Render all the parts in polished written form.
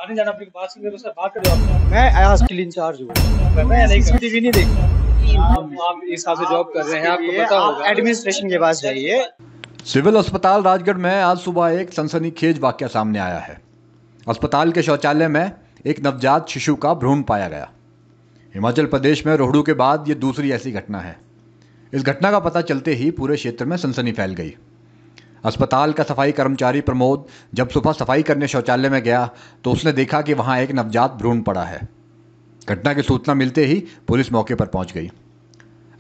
बाहर नहीं जाना अपनी बात से मेरे से बात करो आप। मैं हॉस्टल इंचार्ज हूँ। मैं नहीं सीसीटीवी नहीं देखता। आप इस हिसाब से जॉब कर रहे हैं, आपको पता होगा। एडमिनिस्ट्रेशन के पास जाइए। सिविल अस्पताल राजगढ़ में आज सुबह एक सनसनीखेज वाकया सामने आया है। अस्पताल के शौचालय में एक नवजात शिशु का भ्रूण पाया गया। हिमाचल प्रदेश में रोहडू के बाद ये दूसरी ऐसी घटना है। इस घटना का पता चलते ही पूरे क्षेत्र में सनसनी फैल गई। अस्पताल का सफाई कर्मचारी प्रमोद जब सुबह सफाई करने शौचालय में गया तो उसने देखा कि वहां एक नवजात भ्रूण पड़ा है। घटना की सूचना मिलते ही पुलिस मौके पर पहुंच गई।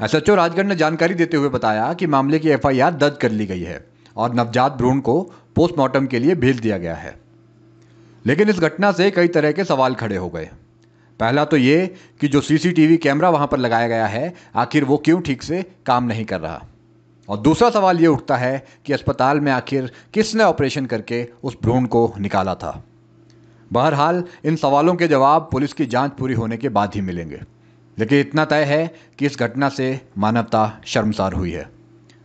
एसएचओ राजगढ़ ने जानकारी देते हुए बताया कि मामले की एफआईआर दर्ज कर ली गई है और नवजात भ्रूण को पोस्टमार्टम के लिए भेज दिया गया है। लेकिन इस घटना से कई तरह के सवाल खड़े हो गए। पहला तो ये कि जो सीसीटीवी कैमरा वहां पर लगाया गया है, आखिर वो क्यों ठीक से काम नहीं कर रहा। और दूसरा सवाल ये उठता है कि अस्पताल में आखिर किसने ऑपरेशन करके उस भ्रूण को निकाला था। बहरहाल इन सवालों के जवाब पुलिस की जांच पूरी होने के बाद ही मिलेंगे। लेकिन इतना तय है कि इस घटना से मानवता शर्मसार हुई है।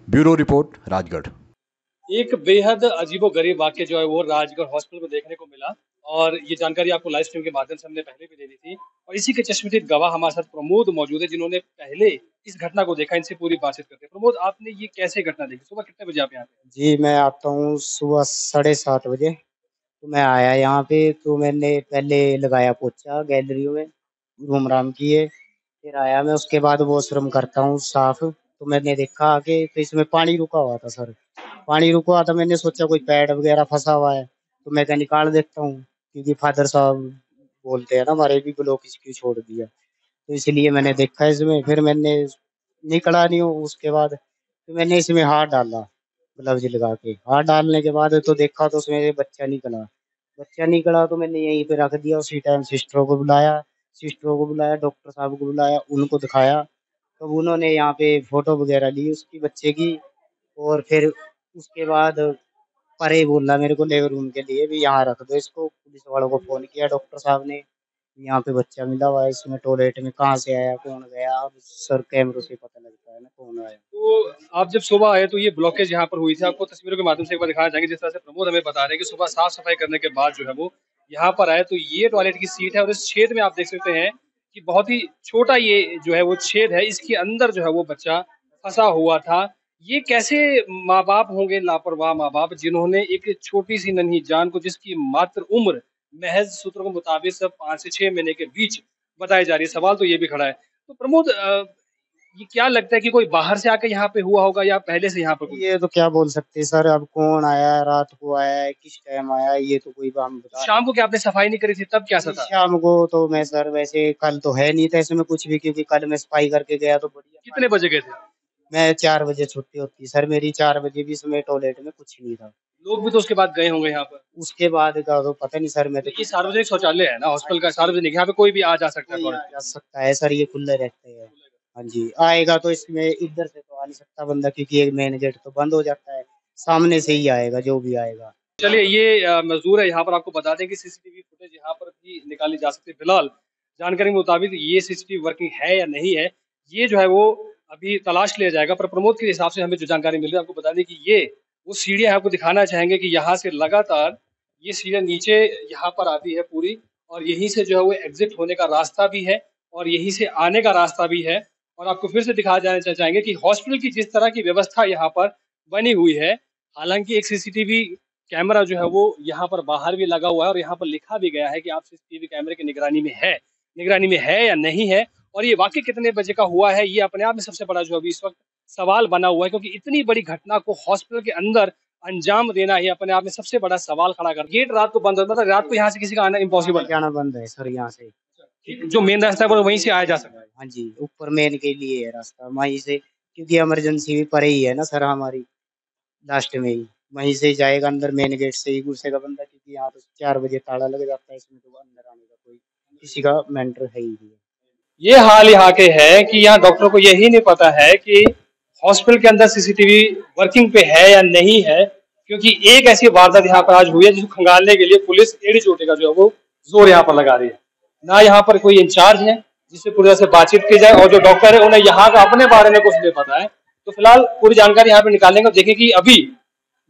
Bureau report Rajgarh. एक बेहद अजीबोगरीब वाक्य जो है वो राजगढ़ हॉस्पिटल में देखने को मिला और ये जानकारी आपको लाइव स्ट्रीम के माध्यम से हमने पहले भी दे दी थी। और इसी के चश्मदीद गवाह हमारे साथ प्रमोद मौजूद है, जिन्होंने पहले इस घटना को देखा। इनसे पूरी बातचीत करते हैं। प्रमोद, आपने ये कैसे घटना देखी? सुबह कितने बजे आप यहाँ पे? जी, मैं आता हूँ सुबह 7:30 बजे। तो मैं आया यहाँ पे, तो मैंने पहले लगाया पोछा गैलरी में, घूम राम किए। फिर आया मैं, उसके बाद वॉशरूम करता हूँ साफ। तो मैंने देखा आगे तो इसमें पानी रुका हुआ था सर। पानी रुका हुआ था, मैंने सोचा कोई पैड वगैरह फंसा हुआ है तो मैं क्या निकाल देता हूँ, क्योंकि फादर साहब बोलते हैं ना हमारे भी ब्लॉक इसकी छोड़ दिया। तो इसलिए मैंने देखा इसमें, फिर मैंने निकला नहीं हूँ। उसके बाद तो मैंने इसमें हाथ डाला, ग्लव्स लगा के। हाथ डालने के बाद तो देखा तो उसमें बच्चा निकला। बच्चा निकला तो मैंने यहीं पे रख दिया। उसी टाइम सिस्टरों को बुलाया, डॉक्टर साहब को बुलाया, उनको दिखाया। तब उन्होंने यहाँ पे फोटो वगैरह ली उसकी बच्चे की। और फिर उसके बाद परे बोला मेरे को लेबर रूम के लिए भी यहाँ रख दो इसको। पुलिस वालों को फोन किया डॉक्टर साहब ने, यहाँ पे बच्चा मिला हुआ है इसमें टॉयलेट में। कहाँ से आया, कौन गया, अब सर कैमरों से पता लगता है ना कौन आया। तो आप जब सुबह आए तो ये ब्लॉकेज यहाँ पर हुई थी, आपको तस्वीरों के माध्यम से एक बार दिखाना चाहेंगे। जिस तरह से प्रमोद हमें बता रहे हैं कि सुबह साफ सफाई करने के बाद जो है वो यहाँ पर आए तो ये टॉयलेट की सीट है और इस छेद में आप देख सकते हैं कि बहुत ही छोटा ये जो है वो छेद है। इसके अंदर जो है वो बच्चा फंसा हुआ था। ये कैसे माँ बाप होंगे, लापरवाह माँ बाप, जिन्होंने एक छोटी सी नन्ही जान को, जिसकी मात्र उम्र महज सूत्रों के मुताबिक सब 5 से 6 महीने के बीच बताई जा रही है। सवाल तो ये भी खड़ा है। तो प्रमोद, ये क्या लगता है कि कोई बाहर से आकर यहाँ पे हुआ होगा या पहले से यहाँ पर? ये तो क्या बोल सकते हैं सर, अब कौन आया, रात को आया है, किस टाइम आया, ये तो कोई हम बता। शाम को क्या आपने सफाई नहीं करी थी, तब क्या था? शाम को तो मैं सर वैसे कल तो है नहीं था इसमें कुछ भी, क्योंकि कल मैं सफाई करके गया तो बढ़िया। कितने बजे गए थे? मैं 4 बजे छुट्टी होती सर मेरी। 4 बजे भी इसमें टॉयलेट में कुछ नहीं था। लोग भी तो उसके बाद गए होंगे यहाँ पर। उसके बाद का तो पता नहीं सर। मैं तो ये सार्वजनिक शौचालय है ना हॉस्पिटल का, सार्वजनिक, यहाँ पे कोई भी आ जा सकता है। जा सकता है सर, ये खुले रहते हैं। हाँ जी, आएगा तो इसमें इधर से तो आ नहीं सकता बंदा, क्योंकि एक मेन गेट तो बंद हो जाता है। सामने से ही आएगा जो भी आएगा। चलिए, ये मजदूर है यहाँ पर, आपको बता दें कि सीसीटीवी फुटेज यहाँ पर भी निकाली जा सकती है। फिलहाल जानकारी के मुताबिक ये सीसीटीवी वर्किंग है या नहीं है, ये जो है वो अभी तलाश लिया जाएगा। पर प्रमोद के हिसाब से हमें जो जानकारी मिल रही है, आपको बता दें कि ये वो सीढ़ियाँ आपको दिखाना चाहेंगे कि यहाँ से लगातार ये सीढ़ियाँ नीचे यहाँ पर आती है पूरी, और यहीं से जो है वो एग्जिट होने का रास्ता भी है और यहीं से आने का रास्ता भी है। और आपको फिर से दिखा जाना चाहेंगे कि हॉस्पिटल की जिस तरह की व्यवस्था यहाँ पर बनी हुई है, हालांकि एक सीसीटीवी कैमरा जो है वो यहाँ पर बाहर भी लगा हुआ है और यहाँ पर लिखा भी गया है कि आप सीसीटीवी कैमरे की निगरानी में है या नहीं है। और ये वाकई कितने बजे का हुआ है, ये अपने आप में सबसे बड़ा जो अभी इस वक्त सवाल बना हुआ है, क्योंकि इतनी बड़ी घटना को हॉस्पिटल के अंदर अंजाम देना ही अपने आप में सबसे बड़ा सवाल खड़ा कर। गेट रात को बंद होता है, मतलब रात को यहाँ से किसी का आना इम्पॉसिबल है। जाना बंद है सर यहाँ से। जो मेन रास्ता है वो वहीं से आया जा सकता है। हाँ जी, ऊपर मेन के लिए है रास्ता वहीं से, क्योंकि इमरजेंसी भी परे ही है ना सर हमारी, लास्ट में ही वहीं से जाएगा अंदर, मेन गेट से ही घुसेगा बंदा, क्योंकि यहाँ तो 4 बजे ताला लग जाता है। इसमें तो अंदर आने का कोई किसी का मेंटर है ही नहीं। ये हाल यहाँ के है कि यहाँ डॉक्टर को यही नहीं पता है कि हॉस्पिटल के अंदर सीसीटीवी वर्किंग पे है या नहीं है, क्योंकि एक ऐसी वारदात यहाँ पर आज हुई है जिसको खंगालने के लिए पुलिस एड़ी चोटी का जो है वो जोर यहाँ पर लगा रही है। ना यहाँ पर कोई इंचार्ज है जिससे पूरी तरह से बातचीत की जाए, और जो डॉक्टर है उन्हें यहाँ का अपने बारे में कुछ नहीं पता है। तो फिलहाल पूरी जानकारी यहाँ पे निकालेंगे और देखें कि अभी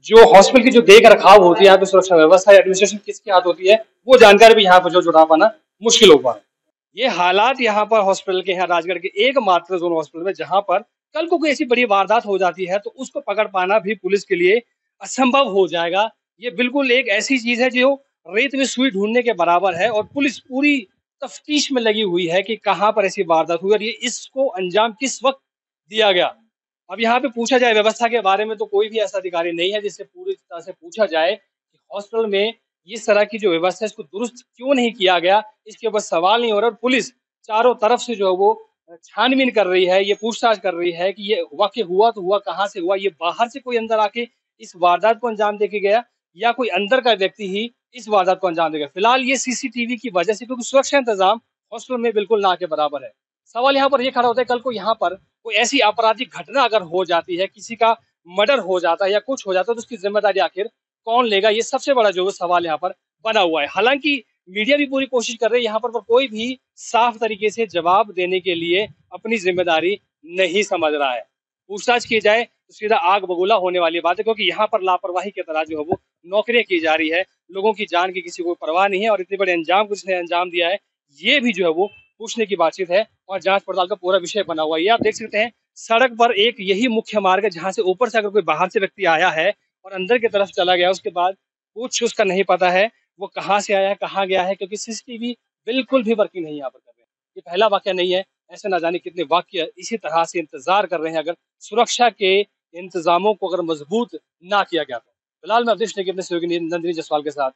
जो हॉस्पिटल की जो देख रखाव होती है, यहाँ पे सुरक्षा व्यवस्था एडमिनिस्ट्रेशन किसके हाथ होती है, वो जानकारी भी यहाँ पर जो जुटा पाना मुश्किल हो पा रहा है। ये हालात यहाँ पर हॉस्पिटल के हैं, राजगढ़ के एकमात्र जोन हॉस्पिटल में, जहां पर कल को कोई ऐसी बड़ी वारदात हो जाती है तो उसको पकड़ पाना भी पुलिस के लिए असंभव हो जाएगा। ये बिल्कुल एक ऐसी चीज है जो रेत में सुई ढूंढने के बराबर है, और पुलिस पूरी तफ्तीश में लगी हुई है कि कहां पर ऐसी वारदात हुई और ये इसको अंजाम किस वक्त दिया गया। अब यहाँ पे पूछा जाए व्यवस्था के बारे में, तो कोई भी ऐसा अधिकारी नहीं है जिससे पूरी तरह से पूछा जाए कि हॉस्पिटल में इस तरह की जो व्यवस्था है इसको दुरुस्त क्यों नहीं किया गया, इसके ऊपर सवाल नहीं हो रहा। और पुलिस चारों तरफ से जो है वो छानबीन कर रही है, ये पूछताछ कर रही है कि ये वाकई हुआ तो हुआ कहाँ से हुआ, ये बाहर से कोई अंदर आके इस वारदात को अंजाम दे के गया या कोई अंदर का व्यक्ति ही इस वारदात को अंजाम देगा। फिलहाल ये सीसीटीवी की वजह से, क्योंकि सुरक्षा इंतजाम हॉस्पिटल में बिल्कुल ना के बराबर है। सवाल यहाँ पर ये खड़ा होता है, कल को यहाँ पर कोई ऐसी आपराधिक घटना अगर हो जाती है, किसी का मर्डर हो जाता है या कुछ हो जाता है, तो उसकी जिम्मेदारी आखिर कौन लेगा, ये सबसे बड़ा जो सवाल यहाँ पर बना हुआ है। हालांकि मीडिया भी पूरी कोशिश कर रही है यहाँ पर कोई भी साफ तरीके से जवाब देने के लिए अपनी जिम्मेदारी नहीं समझ रहा है। पूछताछ की जाए तो सीधा आग बबूला होने वाली बात है, क्योंकि यहाँ पर लापरवाही के तरह जो है वो नौकरियां की जा रही है, लोगों की जान की किसी को परवाह नहीं है, और इतने बड़े अंजाम को जिसने अंजाम दिया है ये भी जो है वो पूछने की बातचीत है और जांच पड़ताल का पूरा विषय बना हुआ है। ये आप देख सकते हैं, सड़क पर एक यही मुख्य मार्ग है जहां से ऊपर से अगर कोई बाहर से व्यक्ति आया है और अंदर की तरफ चला गया, उसके बाद कुछ उसका नहीं पता है वो कहाँ से आया है कहाँ गया है, क्योंकि सीसीटीवी बिल्कुल भी वर्किंग नहीं यहाँ पर कर रहे हैं। ये पहला वाक्य नहीं है, ऐसे ना जाने कितने वाक्य इसी तरह से इंतजार कर रहे हैं अगर सुरक्षा के इंतजामों को अगर मजबूत ना किया गया तो। फिलहाल मैं अवधेश नेगी अपने सहयोगी नंदिनी जायसवाल के साथ।